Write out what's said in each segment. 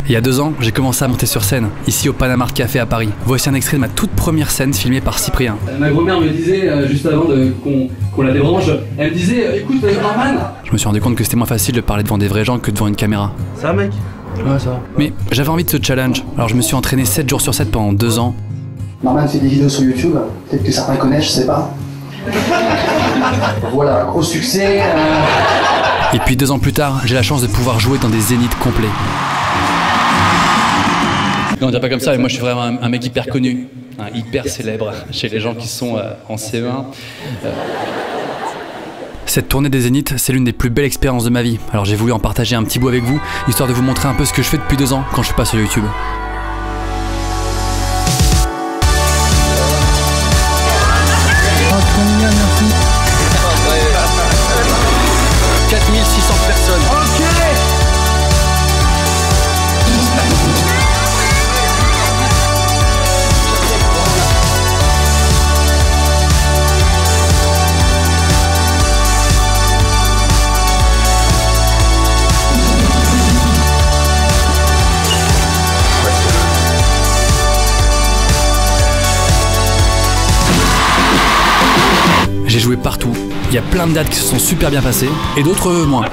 Il y a 2 ans, j'ai commencé à monter sur scène, ici au Panama Café à Paris. Voici un extrait de ma toute première scène filmée par Cyprien. Ma grand-mère me disait, juste avant qu'on la débranche, elle me disait, écoute Norman. Je me suis rendu compte que c'était moins facile de parler devant des vrais gens que devant une caméra. Ça va mec? Ouais, ça va. Mais j'avais envie de ce challenge, alors je me suis entraîné 7 jours sur 7 pendant 2 ans. Norman fait des vidéos sur YouTube, peut-être que certains connaissent, je sais pas. Voilà, gros succès. Et puis 2 ans plus tard, j'ai la chance de pouvoir jouer dans des zéniths complets. Non, on dirait pas comme ça, mais moi je suis vraiment un mec hyper connu, hyper célèbre chez les gens qui sont en CE1. Cette tournée des zéniths, c'est l'une des plus belles expériences de ma vie. Alors j'ai voulu en partager un petit bout avec vous, histoire de vous montrer un peu ce que je fais depuis 2 ans quand je suis pas sur YouTube. J'ai joué partout, il y a plein de dates qui se sont super bien passées, et d'autres moins.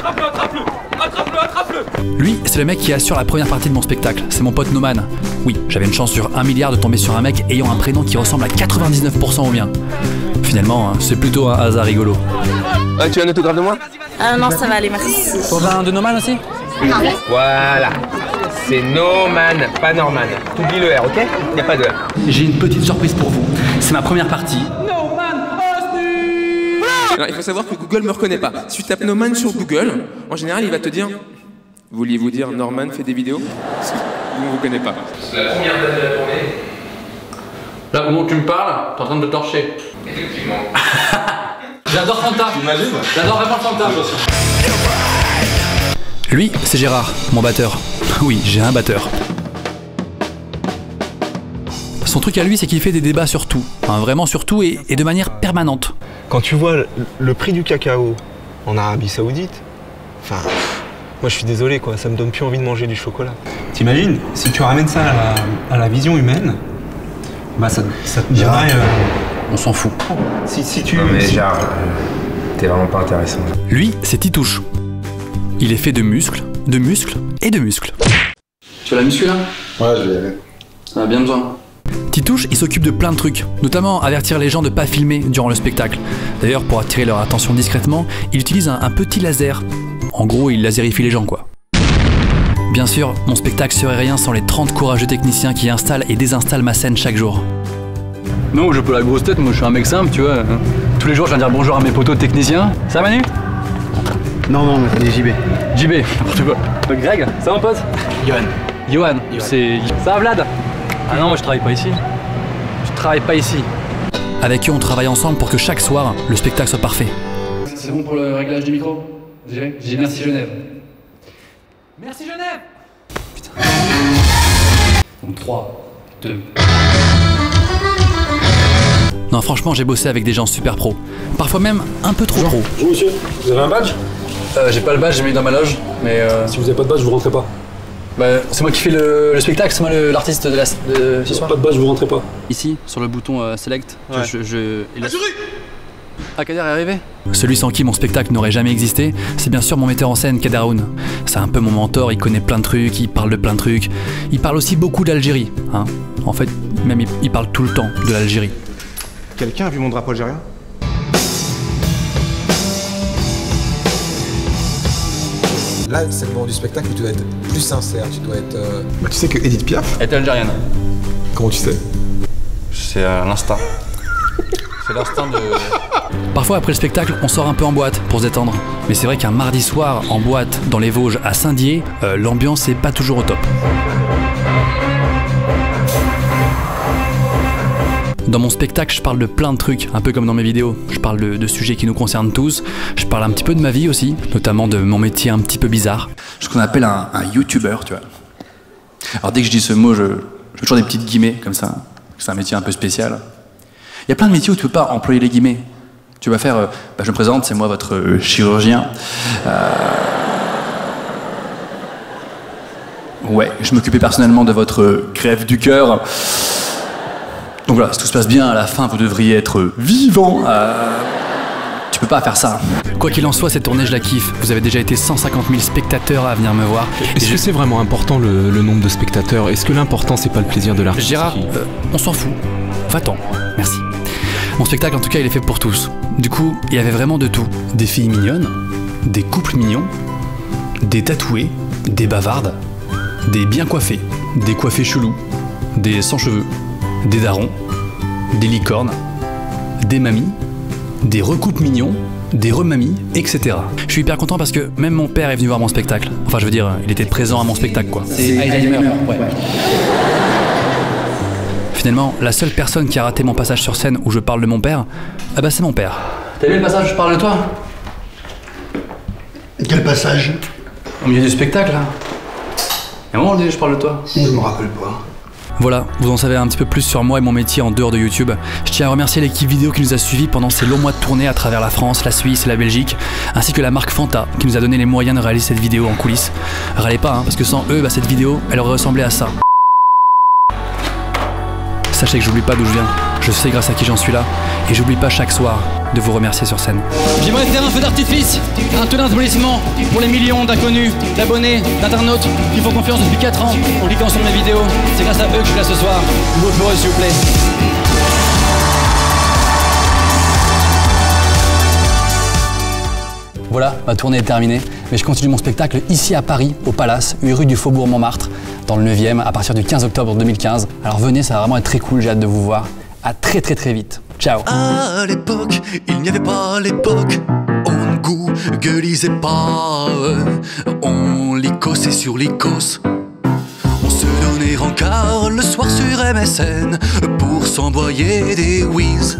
Lui, c'est le mec qui assure la première partie de mon spectacle, c'est mon pote Noman. Oui, j'avais une chance sur 1 milliard de tomber sur un mec ayant un prénom qui ressemble à 99% au mien. Finalement, c'est plutôt un hasard rigolo. Tu as un autographe de moi? Non, ça va aller, merci. T'en as un de Noman aussi? Voilà. C'est Noman, pas Norman. T'oublies le R, ok? Il n'y a pas de R. J'ai une petite surprise pour vous, c'est ma première partie. Alors, il faut savoir que Google me reconnaît pas. Si tu tapes Norman sur Google, en général, il va te dire « Vouliez-vous dire Norman fait des vidéos ?» Parce que on vous connaît pas. C'est la première date de la tournée. Là, au moment où tu me parles, t'es en train de te torcher. Effectivement. J'adore Fanta. T'imagines? J'adore vraiment Fanta. Lui, c'est Gérard, mon batteur. Oui, j'ai un batteur. Son truc à lui, c'est qu'il fait des débats sur tout, vraiment sur tout et de manière permanente. Quand tu vois le prix du cacao en Arabie Saoudite, enfin, moi je suis désolé quoi, ça me donne plus envie de manger du chocolat. T'imagines, si tu ramènes ça à la vision humaine, bah ça te dirait... On s'en fout. Si tu... Non mais Gérard, t'es vraiment pas intéressant. Lui, c'est Titouche. Il est fait de muscles et de muscles. Tu as la muscu là? Ouais, je vais y aller. On a bien besoin. Titouche, il s'occupe de plein de trucs, notamment avertir les gens de pas filmer durant le spectacle. D'ailleurs, pour attirer leur attention discrètement, il utilise un petit laser. En gros, il lasérifie les gens, quoi. Bien sûr, mon spectacle serait rien sans les 30 courageux techniciens qui installent et désinstallent ma scène chaque jour. Non, j'ai pas la grosse tête, moi je suis un mec simple, tu vois. Tous les jours, je viens dire bonjour à mes potos techniciens. Ça va, Manu? Non, mais t'es JB. JB, n'importe quoi. Greg, ça va, mon pote? Johan, c'est... Ça va, Vlad? Ah non, moi je travaille pas ici. Je travaille pas ici. Avec eux, on travaille ensemble pour que chaque soir, le spectacle soit parfait. C'est bon pour le réglage du micro? J'ai merci Genève. Merci Genève! Putain. Donc 3, 2... Non, franchement, j'ai bossé avec des gens super pros. Parfois même un peu trop pro. Bonjour monsieur, vous avez un badge? J'ai pas le badge, j'ai mis dans ma loge, mais Si vous avez pas de badge, vous rentrez pas. bah, c'est moi qui fais le spectacle, c'est moi l'artiste de ce soir. Pas de badge, vous rentrez pas. Ici, sur le bouton Select, Ouais. Kader est arrivé? Celui sans qui mon spectacle n'aurait jamais existé, c'est bien sûr mon metteur en scène, Kader Aoun. C'est un peu mon mentor, il connaît plein de trucs, il parle de plein de trucs. Il parle aussi beaucoup d'Algérie, hein. En fait, même il parle tout le temps de l'Algérie. Quelqu'un a vu mon drapeau algérien? Là, c'est le moment du spectacle où tu dois être plus sincère, tu dois être... Bah tu sais que Edith Piaf... Elle est algérienne. Comment tu sais? C'est l'instinct. C'est l'instinct de... Parfois après le spectacle, on sort un peu en boîte pour se détendre. Mais c'est vrai qu'un mardi soir en boîte dans les Vosges à Saint-Dié, l'ambiance est pas toujours au top. Dans mon spectacle, je parle de plein de trucs, un peu comme dans mes vidéos. Je parle de sujets qui nous concernent tous. Je parle un petit peu de ma vie aussi, notamment de mon métier un petit peu bizarre. Ce qu'on appelle un YouTuber, tu vois. Alors dès que je dis ce mot, je fais toujours des petites guillemets, comme ça. C'est un métier un peu spécial. Il y a plein de métiers où tu peux pas employer les guillemets. Tu vas faire, je me présente, c'est moi votre chirurgien. Ouais, je m'occupais personnellement de votre greffe du cœur. Donc voilà, si tout se passe bien, à la fin, vous devriez être vivant. Tu peux pas faire ça. Quoi qu'il en soit, cette tournée, je la kiffe. Vous avez déjà été 150 000 spectateurs à venir me voir. Est-ce que c'est vraiment important le nombre de spectateurs? Est-ce que l'important c'est pas le plaisir de l'artiste? Gérard, on s'en fout. Va-t'en. Merci. Mon spectacle, en tout cas, il est fait pour tous. Du coup, il y avait vraiment de tout. Des filles mignonnes, des couples mignons, des tatoués, des bavardes, des bien coiffés, des coiffés chelous, des sans cheveux, des darons, des licornes, des mamies, des recoupes mignons, des remamies, etc. Je suis hyper content parce que même mon père est venu voir mon spectacle. Enfin, je veux dire, il était présent à mon spectacle, quoi. C'est Alzheimer, ouais. Finalement, la seule personne qui a raté mon passage sur scène où je parle de mon père, ah bah c'est mon père. T'as vu le passage où je parle de toi? Quel passage? Au milieu du spectacle, là. Et à un moment donné, je parle de toi. Je me rappelle pas. Voilà, vous en savez un petit peu plus sur moi et mon métier en dehors de YouTube. Je tiens à remercier l'équipe vidéo qui nous a suivis pendant ces longs mois de tournée à travers la France, la Suisse et la Belgique, ainsi que la marque Fanta qui nous a donné les moyens de réaliser cette vidéo en coulisses. Râlez pas, hein, parce que sans eux, bah, cette vidéo, elle aurait ressemblé à ça. Sachez que j'oublie pas d'où je viens, je sais grâce à qui j'en suis là, et j'oublie pas chaque soir de vous remercier sur scène. J'aimerais faire un feu d'artifice, un tour d'applaudissements pour les millions d'inconnus, d'abonnés, d'internautes qui font confiance depuis 4 ans en cliquant sur mes vidéos. C'est grâce à eux que je suis là ce soir. Vous vote pour eux, s'il vous plaît. Voilà, ma tournée est terminée, mais je continue mon spectacle ici à Paris, au Palace, rue du Faubourg Montmartre, dans le 9e, à partir du 15 octobre 2015. Alors venez, ça va vraiment être très cool, j'ai hâte de vous voir. À très vite. Ciao. À l'époque, il n'y avait pas l'époque. On ne googlisait pas. On licossait sur l'icos. On se donnait rencard le soir sur MSN pour s'envoyer des whiz.